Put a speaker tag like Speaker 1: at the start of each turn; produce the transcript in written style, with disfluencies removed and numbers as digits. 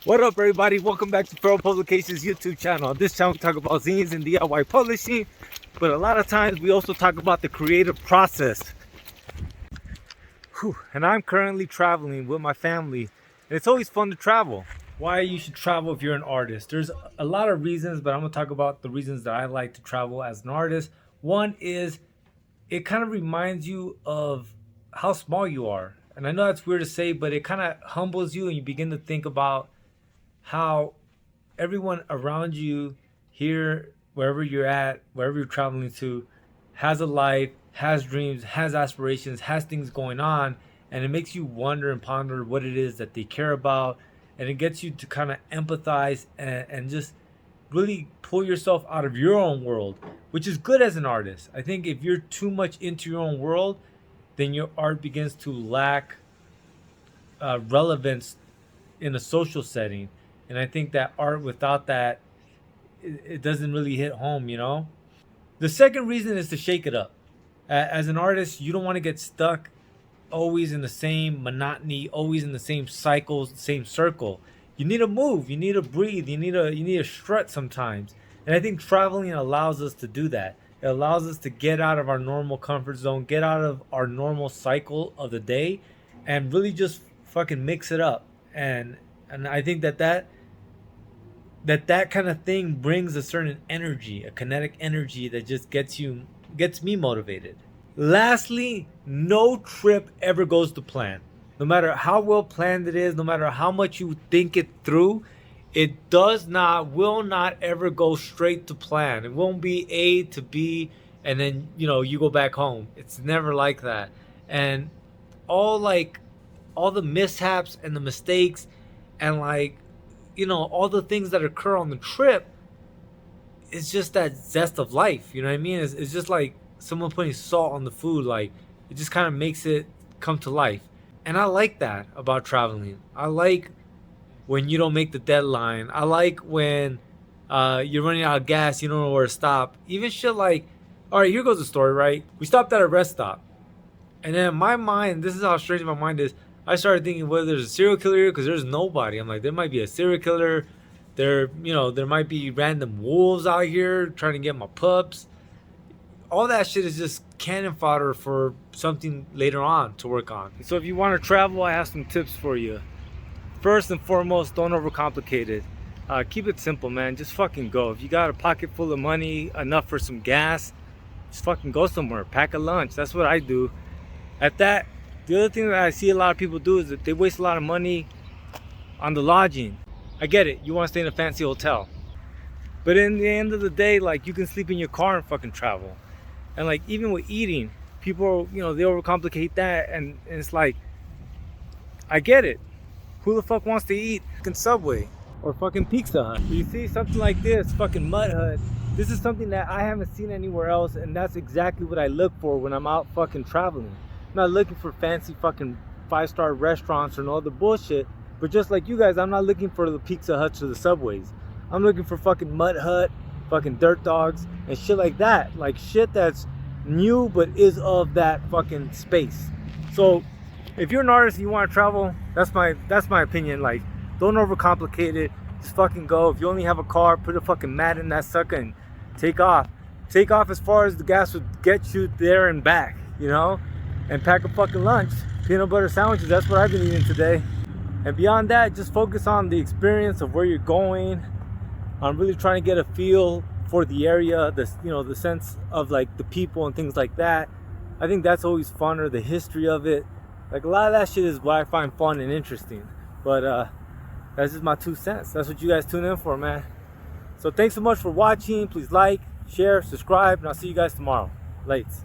Speaker 1: What up, everybody? Welcome back to Feral Publications YouTube channel. On this channel, we talk about zines and DIY publishing, but a lot of times we also talk about the creative process. And I'm currently traveling with my family, and it's always fun to travel. Why you should travel if you're an artist? There's a lot of reasons, but I'm gonna talk about the reasons that I like to travel as an artist. One is it kind of reminds you of how small you are. And I know that's weird to say, but it kind of humbles you and you begin to think about how everyone around you here, wherever you're at, wherever you're traveling to, has a life, has dreams, has aspirations, has things going on. And it makes you wonder and ponder what it is that they care about. And it gets you to kind of empathize and just really pull yourself out of your own world, which is good as an artist. I think if you're too much into your own world, then your art begins to lack relevance in a social setting. And I think that art without that, it doesn't really hit home, you know? The second reason is to shake it up. As an artist, you don't want to get stuck always in the same monotony, always in the same cycles, the same circle. You need to move, you need to breathe, you need to strut sometimes. And I think traveling allows us to do that. It allows us to get out of our normal comfort zone, get out of our normal cycle of the day, and really just fucking mix it up. And I think that kind of thing brings a certain energy, a kinetic energy that just gets me motivated. Lastly, no trip ever goes to plan. No matter how well planned it is, no matter how much you think it through, it will not ever go straight to plan. It won't be A to B and then, you go back home. It's never like that. And all the mishaps and the mistakes and all the things that occur on the trip, it's just that zest of life. You know what I mean? It's just like someone putting salt on the food. Like, it just kind of makes it come to life. And I like that about traveling. I like when you don't make the deadline. I like when you're running out of gas, you don't know where to stop. Even shit like, all right, here goes the story, right? We stopped at a rest stop. And then in my mind, this is how strange my mind is, I started thinking whether there's a serial killer here, because there's nobody. I'm like, there might be a serial killer. There might be random wolves out here trying to get my pups. All that shit is just cannon fodder for something later on to work on. So if you want to travel, I have some tips for you. First and foremost, don't overcomplicate it. Keep it simple, man. Just fucking go. If you got a pocket full of money, enough for some gas, just fucking go somewhere. Pack a lunch. That's what I do. At that, the other thing that I see a lot of people do is that they waste a lot of money on the lodging. I get it. You want to stay in a fancy hotel. But in the end of the day, you can sleep in your car and fucking travel. And even with eating, people, they overcomplicate that. And it's like, I get it. Who the fuck wants to eat fucking Subway or fucking Pizza Hut? You see something like this, fucking Mud Hut. This is something that I haven't seen anywhere else. And that's exactly what I look for when I'm out fucking traveling. I'm not looking for fancy fucking 5-star restaurants or no other bullshit. But just like you guys, I'm not looking for the Pizza Huts or the Subways. I'm looking for fucking Mud Hut, fucking Dirt Dogs, and shit like that. Like shit that's new but is of that fucking space. So if you're an artist and you want to travel, that's my opinion. Don't overcomplicate it. Just fucking go. If you only have a car, put a fucking mat in that sucker and take off. Take off as far as the gas would get you there and back, and pack a fucking lunch. Peanut butter sandwiches, that's what I've been eating today. And beyond that, just focus on the experience of where you're going. I'm really trying to get a feel for the area, the sense of the people and things like that. I think that's always funner, the history of it. A lot of that shit is what I find fun and interesting. But that's just my 2 cents. That's what you guys tune in for, man. So thanks so much for watching. Please like, share, subscribe, and I'll see you guys tomorrow. Lates.